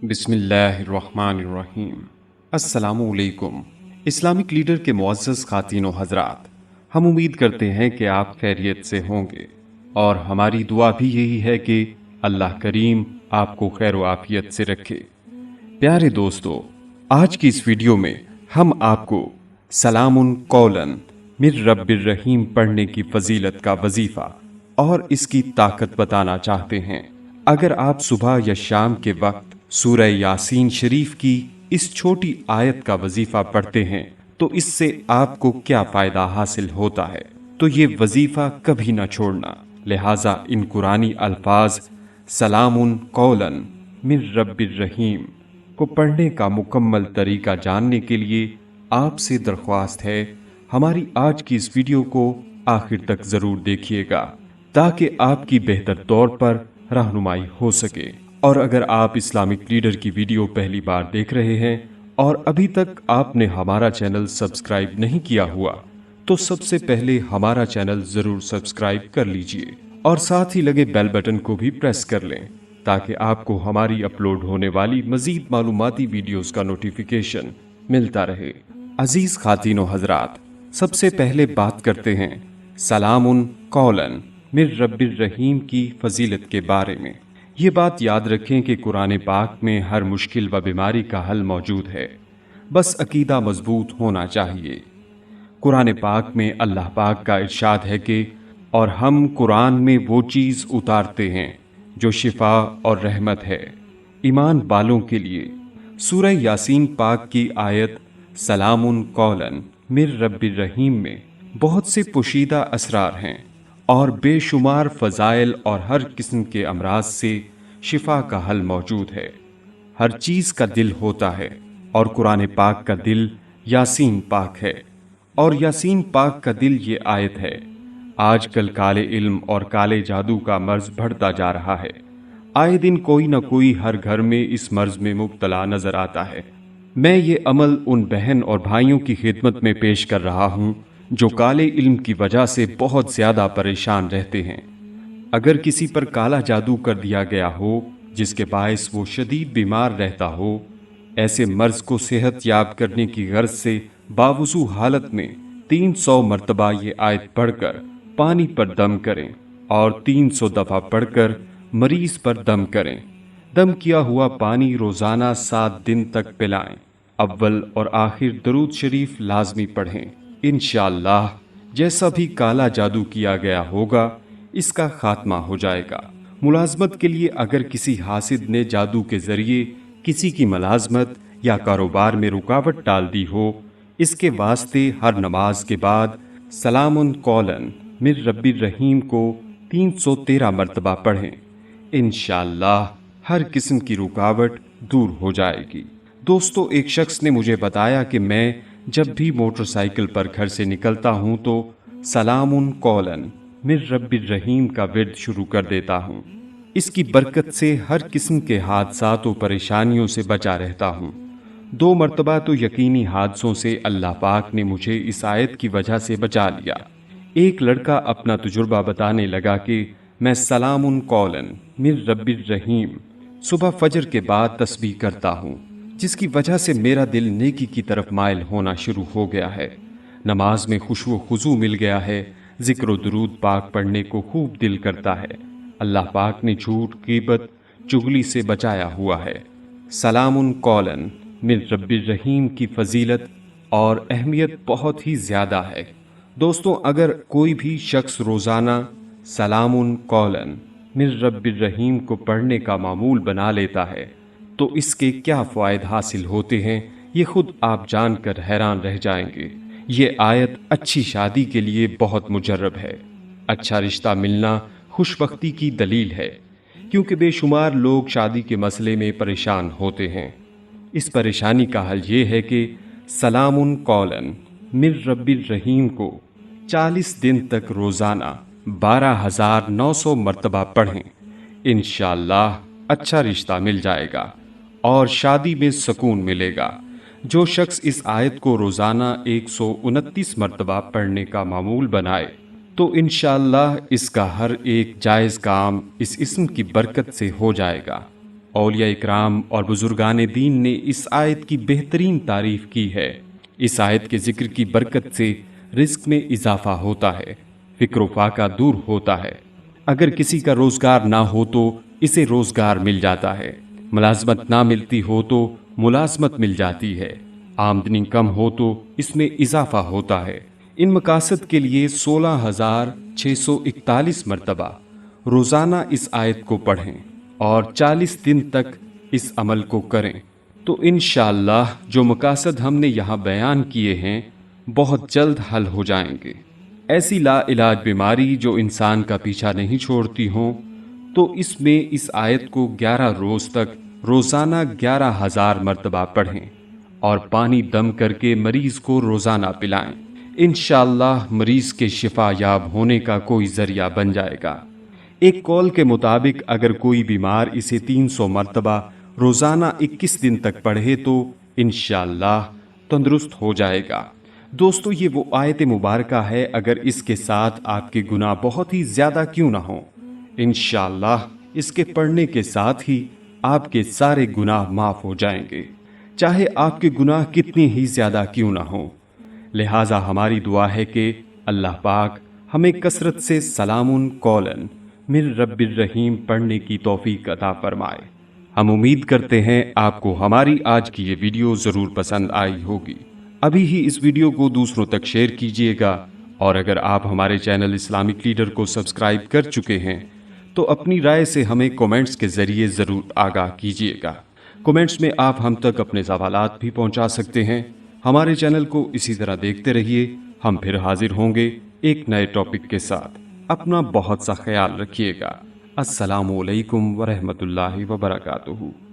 बिस्मिल्लाहिर्रहमानिर्रहीम। अस्सलामुअलैकुम। Islamic leader के मुअज़्ज़ज़ ख़ातीन व हज़रात, हम उम्मीद करते हैं कि आप खैरियत से होंगे और हमारी दुआ भी यही है कि अल्लाह करीम आपको खैर व आफियत से रखे। प्यारे दोस्तों, आज की इस वीडियो में हम आपको सलामुन कौलन मिर रब्बिर रहीम पढ़ने की फजीलत का वजीफा और इसकी ताकत बताना चाहते हैं। अगर आप सुबह या शाम के वक्त सूरह यासीन शरीफ की इस छोटी आयत का वजीफा पढ़ते हैं तो इससे आपको क्या फायदा हासिल होता है, तो ये वजीफा कभी ना छोड़ना। लिहाजा इन कुरानी अल्फाज सलामुन कौलन मिर रब्बिर रहीम को पढ़ने का मुकम्मल तरीका जानने के लिए आपसे दरख्वास्त है हमारी आज की इस वीडियो को आखिर तक जरूर देखिएगा ताकि आपकी बेहतर तौर पर रहनुमाई हो सके। और अगर आप इस्लामिक लीडर की वीडियो पहली बार देख रहे हैं और अभी तक आपने हमारा चैनल सब्सक्राइब नहीं किया हुआ तो सबसे पहले हमारा चैनल जरूर सब्सक्राइब कर लीजिए और साथ ही लगे बेल बटन को भी प्रेस कर लें ताकि आपको हमारी अपलोड होने वाली मजीद मालूमाती वीडियोस का नोटिफिकेशन मिलता रहे। अजीज खातीन व हजरात, सबसे पहले बात करते हैं सलामुन कौलन मिर रब्बिर रहीम की फजीलत के बारे में। ये बात याद रखें कि कुरान पाक में हर मुश्किल व बीमारी का हल मौजूद है, बस अकीदा मजबूत होना चाहिए। कुरान पाक में अल्लाह पाक का इरशाद है कि और हम कुरान में वो चीज़ उतारते हैं जो शिफा और रहमत है ईमान वालों के लिए। सूरह यासीन पाक की आयत सलामुन कौलन मिर रब्बिर रहीम में बहुत से पोशीदा असरार हैं और बेशुमार फ़ज़ाइल और हर किस्म के अमराज से शिफा का हल मौजूद है। हर चीज़ का दिल होता है और कुरान पाक का दिल यासीन पाक है और यासीन पाक का दिल ये आयत है। आजकल काले इल्म और काले जादू का मर्ज बढ़ता जा रहा है। आए दिन कोई न कोई हर घर में इस मर्ज में मुब्तला नजर आता है। मैं ये अमल उन बहन और भाइयों की खिदमत में पेश कर रहा हूँ जो काले इल्म की वजह से बहुत ज्यादा परेशान रहते हैं। अगर किसी पर काला जादू कर दिया गया हो जिसके बायस वो शदीद बीमार रहता हो, ऐसे मर्ज को सेहत याब करने की गर्ज से बावजू हालत में 300 मरतबा ये आयत पढ़कर पानी पर दम करें और 300 दफा पढ़कर मरीज पर दम करें। दम किया हुआ पानी रोजाना 7 दिन तक पिलाएं। अव्वल और आखिर दरूद शरीफ लाजमी पढ़ें। इंशाअल्लाह जैसा भी काला जादू किया गया होगा इसका खात्मा हो जाएगा। मुलाजमत के लिए अगर किसी हासिद ने जादू के जरिए किसी की मुलाजमत या कारोबार में रुकावट डाल दी हो, इसके वास्ते हर नमाज के बाद सलामुन कौलन मिर रब्बिर रहीम को 313 मरतबा पढ़ें। इंशाअल्लाह हर किस्म की रुकावट दूर हो जाएगी। दोस्तों, एक शख्स ने मुझे बताया कि मैं जब भी मोटरसाइकिल पर घर से निकलता हूं तो सलामुन कौलन मिर रब्बिर रहीम का विर्द शुरू कर देता हूं। इसकी बरकत से हर किस्म के हादसात और परेशानियों से बचा रहता हूं। 2 मरतबा तो यकीनी हादसों से अल्लाह पाक ने मुझे इस आयत की वजह से बचा लिया। एक लड़का अपना तजुर्बा बताने लगा कि मैं सलामुन कौलन मिर रब्बिर रहीम सुबह फजर के बाद तस्बीह करता हूँ, जिसकी वजह से मेरा दिल नेकी की तरफ माइल होना शुरू हो गया है। नमाज में खुशू खुजू मिल गया है। जिक्र दुरूद पाक पढ़ने को खूब दिल करता है। अल्लाह पाक ने झूठ, ग़ीबत, चुगली से बचाया हुआ है। सलामुन कौलन मिर रब्बिर रहीम की फजीलत और अहमियत बहुत ही ज़्यादा है। दोस्तों, अगर कोई भी शख्स रोज़ाना सलामुन कौलन मिर रब्बिर रहीम को पढ़ने का मामूल बना लेता है तो इसके क्या फ़वाइद हासिल होते हैं ये खुद आप जानकर हैरान रह जाएंगे। ये आयत अच्छी शादी के लिए बहुत मुजर्रब है। अच्छा रिश्ता मिलना खुशबख्ती की दलील है, क्योंकि बेशुमार लोग शादी के मसले में परेशान होते हैं। इस परेशानी का हल ये है कि सलामुन कौलन मिर रब्बिर रहीम को 40 दिन तक रोज़ाना 12,900 मरतबा पढ़ें। इंशाअल्लाह अच्छा रिश्ता मिल जाएगा और शादी में सुकून मिलेगा। जो शख्स इस आयत को रोज़ाना 129 मरतबा पढ़ने का मामूल बनाए तो इंशाअल्लाह इसका हर एक जायज़ काम इस इस्म की बरकत से हो जाएगा। औलिया इकराम और बुजुर्गान दीन ने इस आयत की बेहतरीन तारीफ की है। इस आयत के जिक्र की बरकत से रिस्क में इजाफा होता है, फिक्र फाका दूर होता है। अगर किसी का रोजगार ना हो तो इसे रोजगार मिल जाता है, मुलाजमत ना मिलती हो तो मुलाजमत मिल जाती है, आमदनी कम हो तो इसमें इजाफा होता है। इन मकासद के लिए 16,641 मरतबा रोज़ाना इस आयत को पढ़ें और 40 दिन तक इस अमल को करें तो इंशाअल्लाह जो मकासद हमने यहाँ बयान किए हैं बहुत जल्द हल हो जाएंगे। ऐसी ला इलाज बीमारी जो इंसान का पीछा नहीं छोड़ती हो तो इसमें इस आयत को 11 रोज तक रोज़ाना 11,000 मरतबा पढ़ें और पानी दम करके मरीज को रोज़ाना पिलाएं। इंशाअल्लाह मरीज के शिफा याब होने का कोई जरिया बन जाएगा। एक कौल के मुताबिक अगर कोई बीमार इसे 300 मरतबा रोज़ाना 21 दिन तक पढ़े तो इंशाअल्लाह तंदुरुस्त हो जाएगा। दोस्तों, ये वो आयत मुबारका है, अगर इसके साथ आपके गुनाह बहुत ही ज़्यादा क्यों ना हो, इंशाअल्लाह इसके पढ़ने के साथ ही आपके सारे गुनाह माफ़ हो जाएंगे, चाहे आपके गुनाह कितने ही ज़्यादा क्यों ना हो। लिहाजा हमारी दुआ है कि अल्लाह पाक हमें कसरत से सलामुन कौलन मिन रब्बिर रहीम पढ़ने की तौफीक अता फरमाए। हम उम्मीद करते हैं आपको हमारी आज की ये वीडियो ज़रूर पसंद आई होगी। अभी ही इस वीडियो को दूसरों तक शेयर कीजिएगा और अगर आप हमारे चैनल इस्लामिक लीडर को सब्सक्राइब कर चुके हैं तो अपनी राय से हमें कमेंट्स के ज़रिए ज़रूर आगाह कीजिएगा। कमेंट्स में आप हम तक अपने सवालात भी पहुंचा सकते हैं। हमारे चैनल को इसी तरह देखते रहिए। हम फिर हाजिर होंगे एक नए टॉपिक के साथ। अपना बहुत सा ख्याल रखिएगा। अस्सलामु अलैकुम वरहमतुल्लाहि वबरकातुहू।